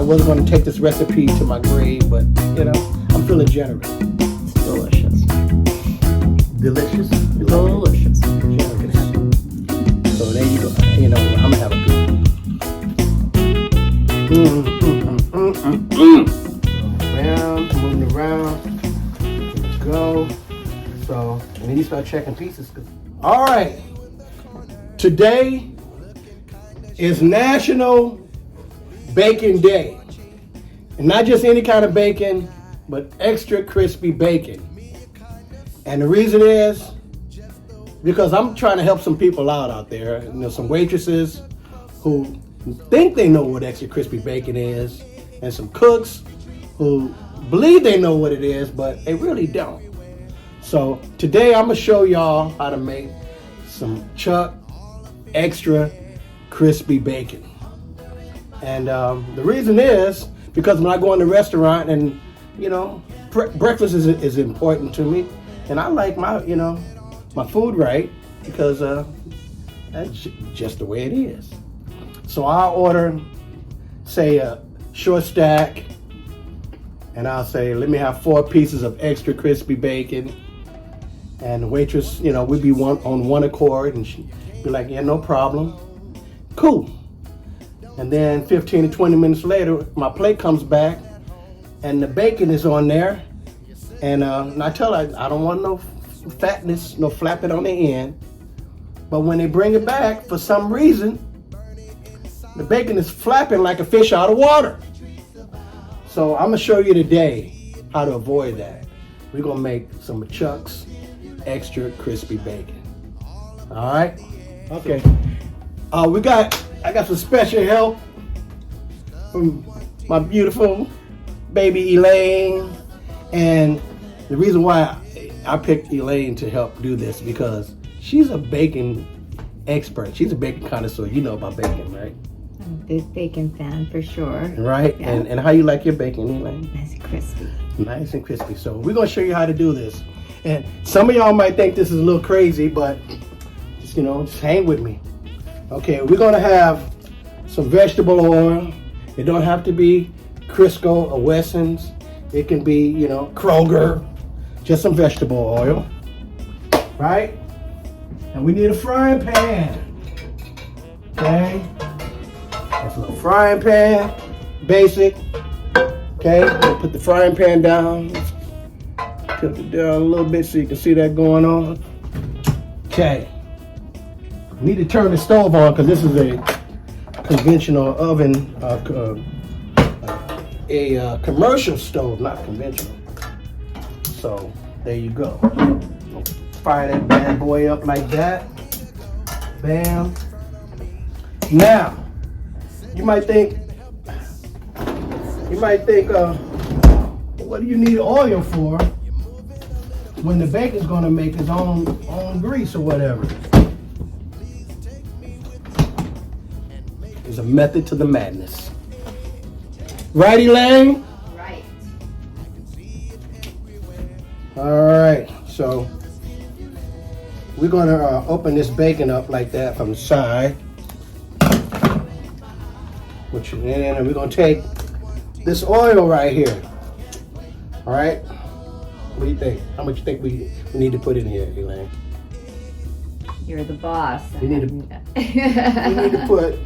I wasn't going to take this recipe to my grave, but you know, I'm feeling generous. Delicious. Delicious. Delicious. Generous. So there you go. You know, I'm gonna have a good Around, moving around. Let's go. So we need to start checking pieces. All right. Today is National Bacon Day. And not just any kind of bacon, but extra crispy bacon. And the reason is because I'm trying to help some people out there. You know, some waitresses who think they know what extra crispy bacon is, and some cooks who believe they know what it is, but they really don't. So today I'm gonna show y'all how to make some Chuck extra crispy bacon. And the reason is because when I go in the restaurant and, you know, breakfast is important to me. And I like my, you know, my food right because that's just the way it is. So I'll order, say, a short stack, and I'll say, let me have 4 pieces of extra crispy bacon. And the waitress, you know, we'd be on one accord, and she'd be like, yeah, no problem. Cool. And then 15 to 20 minutes later, my plate comes back, and the bacon is on there. And I tell her, I don't want no fatness, no flapping on the end. But when they bring it back, for some reason, the bacon is flapping like a fish out of water. So I'm gonna show you today how to avoid that. We're gonna make some Chuck's extra crispy bacon. All right? Okay. I got some special help from my beautiful baby Elaine. And the reason why I picked Elaine to help do this because she's a bacon expert. She's a bacon connoisseur. You know about bacon, right? I'm a big bacon fan for sure. Right? Yeah. And how you like your bacon, Elaine? Nice and crispy. Nice and crispy. So we're going to show you how to do this. And some of y'all might think this is a little crazy, but just, you know, just hang with me. Okay, we're going to have some vegetable oil. It don't have to be Crisco or Wessons. It can be, you know, Kroger. Just some vegetable oil. Right? And we need a frying pan. Okay? That's a little frying pan. Basic. Okay? We'll put the frying pan down. Tilt it down a little bit so you can see that going on. Okay. We need to turn the stove on because this is a conventional oven, a commercial stove, not conventional. So there you go. Fire that bad boy up like that. Bam. Now, you might think, what do you need oil for when the bacon's gonna make its own grease or whatever? There's a method to the madness. Right, Elaine? Right. All right, so we're gonna open this bacon up like that from the side. And then we're gonna take this oil right here. All right, what do you think? How much you think we need to put in here, Elaine? You're the boss. We need to put,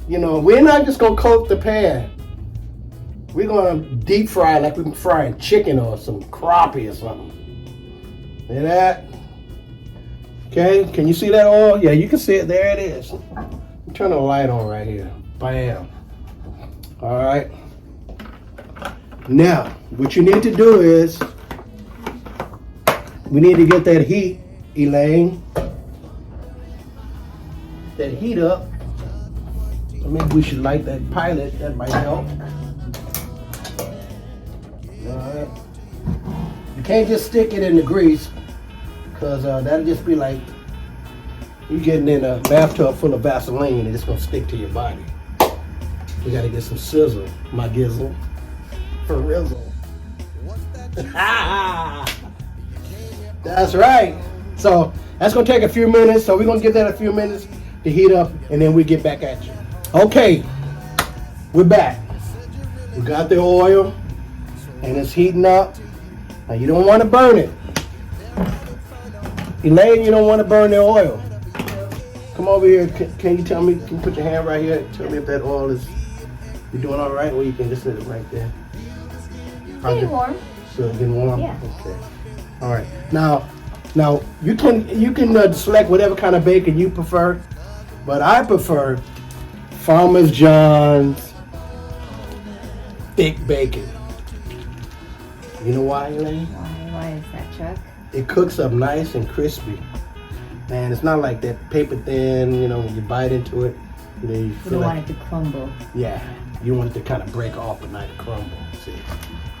you know, we're not just gonna coat the pan. We're gonna deep fry like we're frying chicken or some crappie or something. See that? Okay, can you see that oil? Yeah, you can see it. There it is. Turn the light on right here. Bam. All right. Now, what you need to do is, we need to get that heat, Elaine. That heat up. Maybe we should light that pilot. That might help. All right. You can't just stick it in the grease, because that'll just be like you getting in a bathtub full of Vaseline and it's gonna stick to your body. We gotta get some sizzle, my gizzle. For rizzle. That's right. So that's gonna take a few minutes. So we're gonna give that a few minutes to heat up, and then we get back at you. Okay. we're back. We got the oil and it's heating up. Now you don't want to burn it. Elaine, you don't want to burn the oil. Come over here. Can you tell me, can you put your hand right here? Tell me if that oil is, you're doing all right, or you can just let it right there. Getting warm. So it's getting warm? Yeah. Okay. All right. Now you can select whatever kind of bacon you prefer, but I prefer Farmer's John's thick bacon. You know why, Elaine? Why is that, Chuck? It cooks up nice and crispy. And it's not like that paper thin, you know, when you bite into it, you know, you feel don't like, want it to crumble. yeah, you want it to kind of break off but not crumble. See?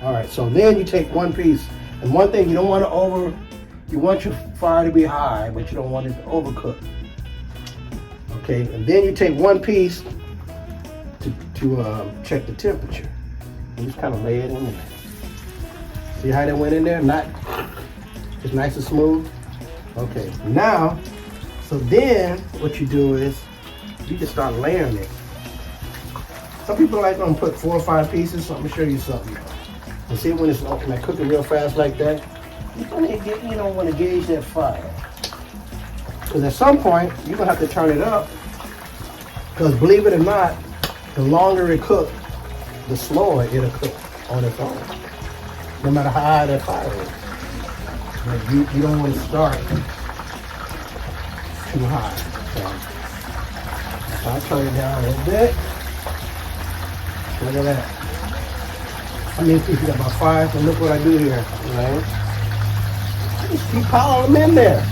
All right, so then you take one piece, and one thing you don't want to you want your fire to be high, but you don't want it to overcook. Okay, and then you take one piece to check the temperature. And just kind of lay it in there. See how that went in there? Not just nice and smooth. Okay, now, so then what you do is you just start layering it. Some people like to put 4 or 5 pieces, so I'm gonna show you something. And see when it's cooking real fast like that, you don't want to gauge that fire. Because at some point, you're gonna have to turn it up. Because believe it or not, the longer it cooks, the slower it'll cook on its own. No matter how high that fire is. But you don't want to start too high. So I'll turn it down a little bit. Look at that. I mean, if you got about 5, and look what I do here. Right? I just keep piling them in there.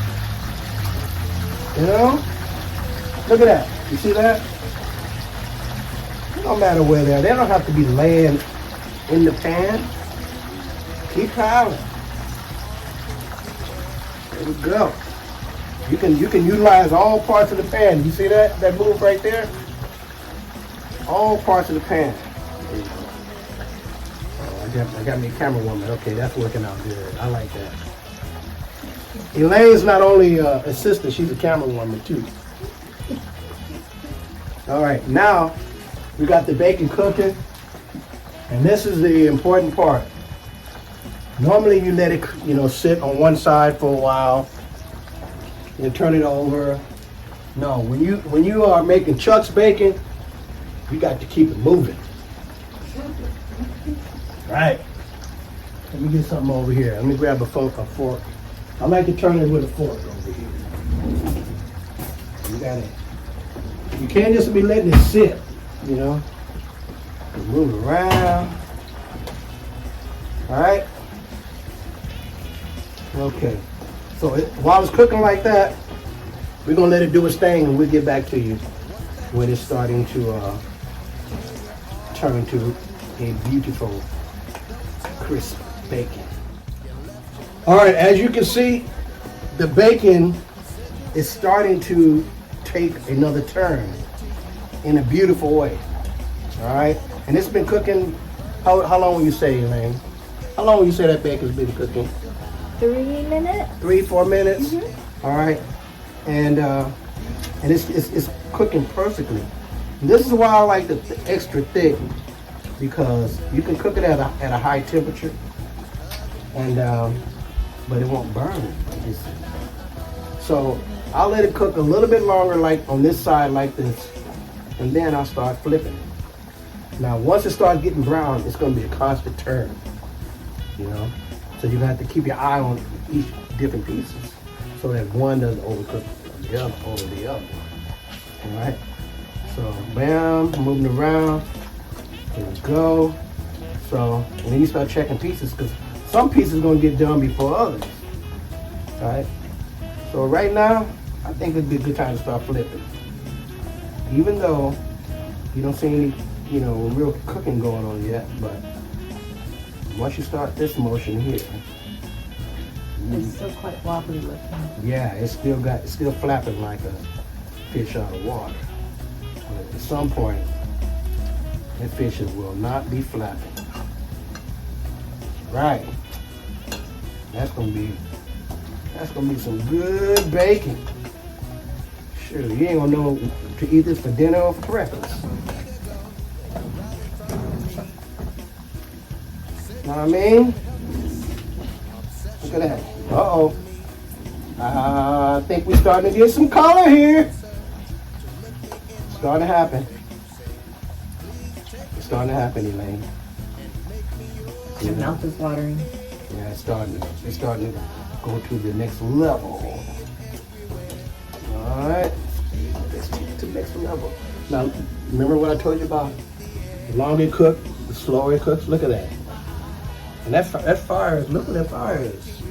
You know? Look at that. You see that? It don't matter where they are. They don't have to be laying in the pan. Keep piling. There we go. You can utilize all parts of the pan. You see that move right there? All parts of the pan. There you go. Oh, I got me a camera woman. Okay, that's working out good. I like that. Elaine's not only an assistant, she's a camera woman too. All right, now we got the bacon cooking, and this is the important part. Normally you let it, sit on one side for a while, and turn it over. No, when you are making Chuck's bacon, you got to keep it moving. Right. Let me get something over here. Let me grab a fork. I like to turn it with a fork over here. You got it. You can't just be letting it sit, Move it around. All right. Okay, so while it's cooking like that, we're gonna let it do its thing, and we'll get back to you when it's starting to turn to a beautiful, crisp bacon. All right, as you can see, the bacon is starting to take another turn in a beautiful way. All right, and it's been cooking. How long will you say, Elaine? How long will you say that bacon's been cooking? 3 minutes. 3-4 minutes. Mm-hmm. All right, and it's cooking perfectly. And this is why I like the extra thick, because you can cook it at a high temperature, and but it won't burn. So I'll let it cook a little bit longer, like on this side, like this, and then I'll start flipping it. Now, once it starts getting brown, it's going to be a constant turn. So you're going to have to keep your eye on each different pieces so that one doesn't overcook the other over the other. All right. So bam, moving around. There we go. So and then you start checking pieces, because some pieces are going to get done before others. All right. So right now, I think it'd be a good time to start flipping. Even though you don't see any, real cooking going on yet, but once you start this motion here, It's still quite wobbly looking. yeah, it's still flapping like a fish out of water. But at some point, that fish will not be flapping. Right. That's gonna be some good bacon. Sure, you ain't gonna know to eat this for dinner or for breakfast. what I mean? Look at that. Uh-oh. I think we're starting to get some color here. It's starting to happen. It's starting to happen, Elaine. Your mouth is watering. Yeah, it's starting to go to the next level. Alright. Let's take it to the next level. Now, remember what I told you about? The longer it cooks, the slower it cooks. Look at that. And that fire, look what that fire is.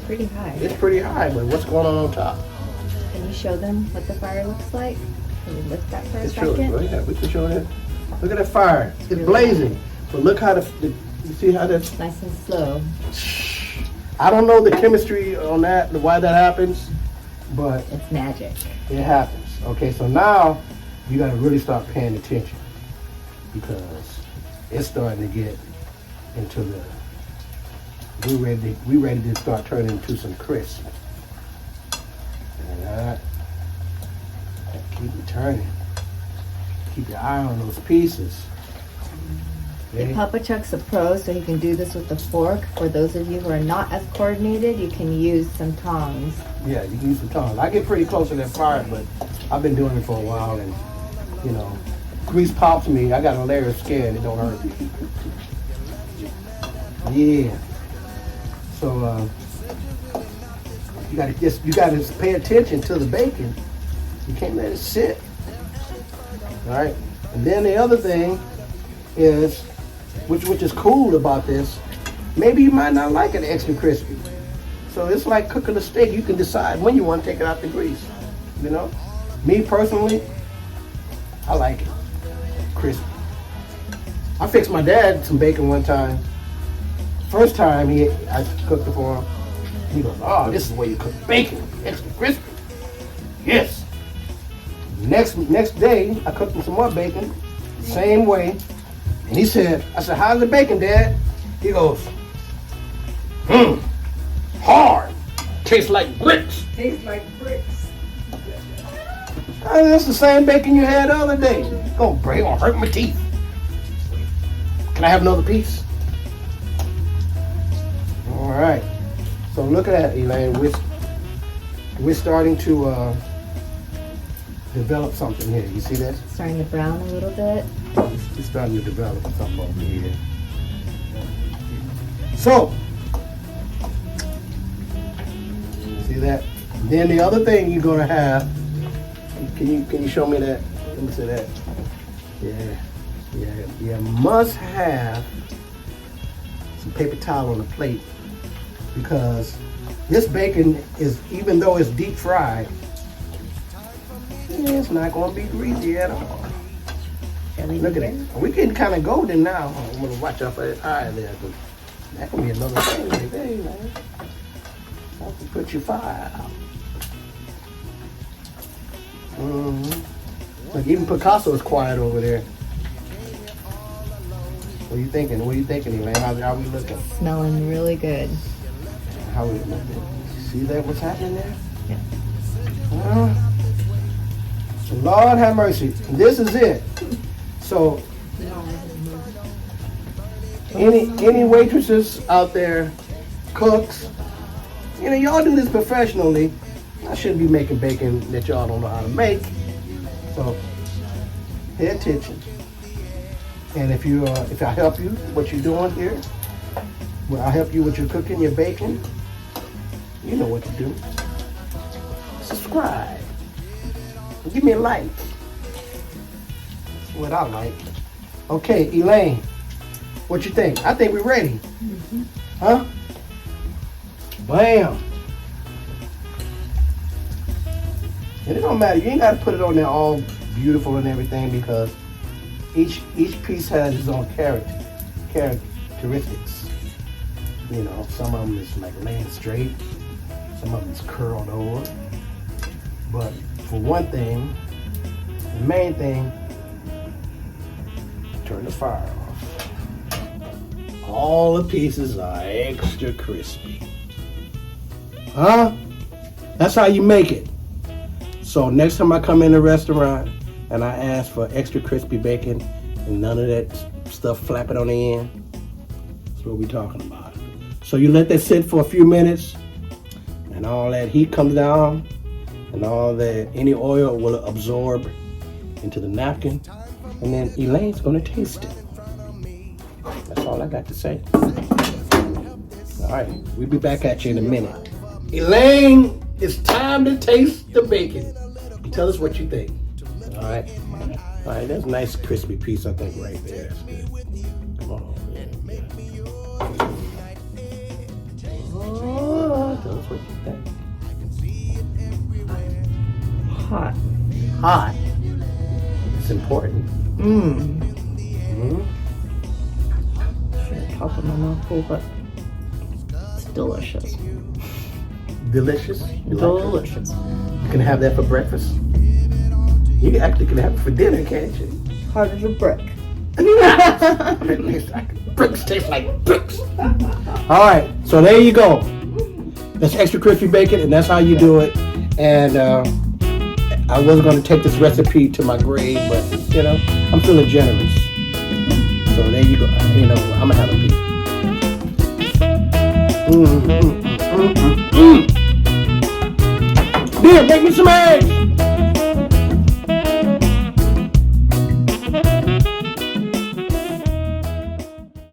Pretty high. It's pretty high, but what's going on top? Can you show them what the fire looks like? Can we lift that for a Let's show it. second? Right? Yeah, we can show it. Look at that fire. It's really blazing. But look how you see how that's... Nice and slow. I don't know the chemistry on that, why that happens, but It's magic. it happens. Okay, so now you got to really start paying attention because it's starting to get into the... We ready to start turning into some crisp. Alright. Keep it turning. Keep your eye on those pieces. Okay? Papa Chuck's a pro, so he can do this with a fork. For those of you who are not as coordinated, you can use some tongs. Yeah, you can use some tongs. I get pretty close to that fire, but I've been doing it for a while, and you know, grease pops me. I got a layer of skin. It don't hurt me. Yeah. So you gotta pay attention to the bacon. You can't let it sit. All right. And then the other thing is, which is cool about this, maybe you might not like it extra crispy. So it's like cooking a steak. You can decide when you want to take it out the grease. You know, me personally, I like it crispy. I fixed my dad some bacon one time. First time I cooked it for him, he goes, "Oh, this is the way you cook bacon, extra crispy." Yes. Next day, I cooked him some more bacon, same way. And he said, I said, "How's the bacon, Dad?" He goes, hard. Tastes like bricks. Tastes like bricks. That's the same bacon you had the other day. Gonna hurt my teeth. Can I have another piece? All right. So look at that, Elaine. We're starting to develop something here. You see that? Starting to brown a little bit. We're starting to develop something over here. So, see that? Then the other thing you're gonna have. Can you show me that? Let me see that. Yeah. You must have some paper towel on the plate because this bacon is, even though it's deep fried, it's not going to be greasy at all. Look at it. We're getting kind of golden now. I'm going to watch out for that eye there. That can be another thing right there, man. I can put your fire out. Look, even Picasso is quiet over there. What are you thinking? Elaine? How we looking? Smelling really good. How we looking? See that? What's happening there? Yeah. Lord have mercy. This is it. So, any waitresses out there, cooks, y'all do this professionally. I shouldn't be making bacon that y'all don't know how to make. So, pay attention. And if I help you, what you're doing here, well, I help you with your cooking, your bacon, you know what to do. Subscribe. Give me a like. That's what I like. Okay, Elaine, what you think? I think we're ready. Mm-hmm. Huh? Bam. And it don't matter. You ain't got to put it on there all beautiful and everything because each piece has its own characteristics. Some of them is like laying straight. Some of them is curled over. But for one thing, the main thing, turn the fire off. All the pieces are extra crispy. Huh? That's how you make it. So next time I come in the restaurant and I ask for extra crispy bacon and none of that stuff flapping on the end, That's what we're talking about. So you let that sit for a few minutes, and all that heat comes down, and all that any oil will absorb into the napkin, and then Elaine's gonna taste it. That's all I got to say. All right, we'll be back at you in a minute. Elaine, it's time to taste the bacon. Tell us what you think. All right, that's a nice crispy piece, I think, right there. That's good. Come on, yeah. Oh, tell us what you think. Hot. Hot. It's important. Top of my mouth full, but it's delicious. Delicious. You like it? Delicious. You can have that for breakfast. You actually can have it for dinner, can't you? Hard as a brick. Bricks taste like bricks. All right, so there you go. That's extra crispy bacon, and that's how you do it. And I was going to take this recipe to my grave, but you know, I'm feeling generous. So there you go. You know, I'm gonna have a piece. Dear, make me some eggs.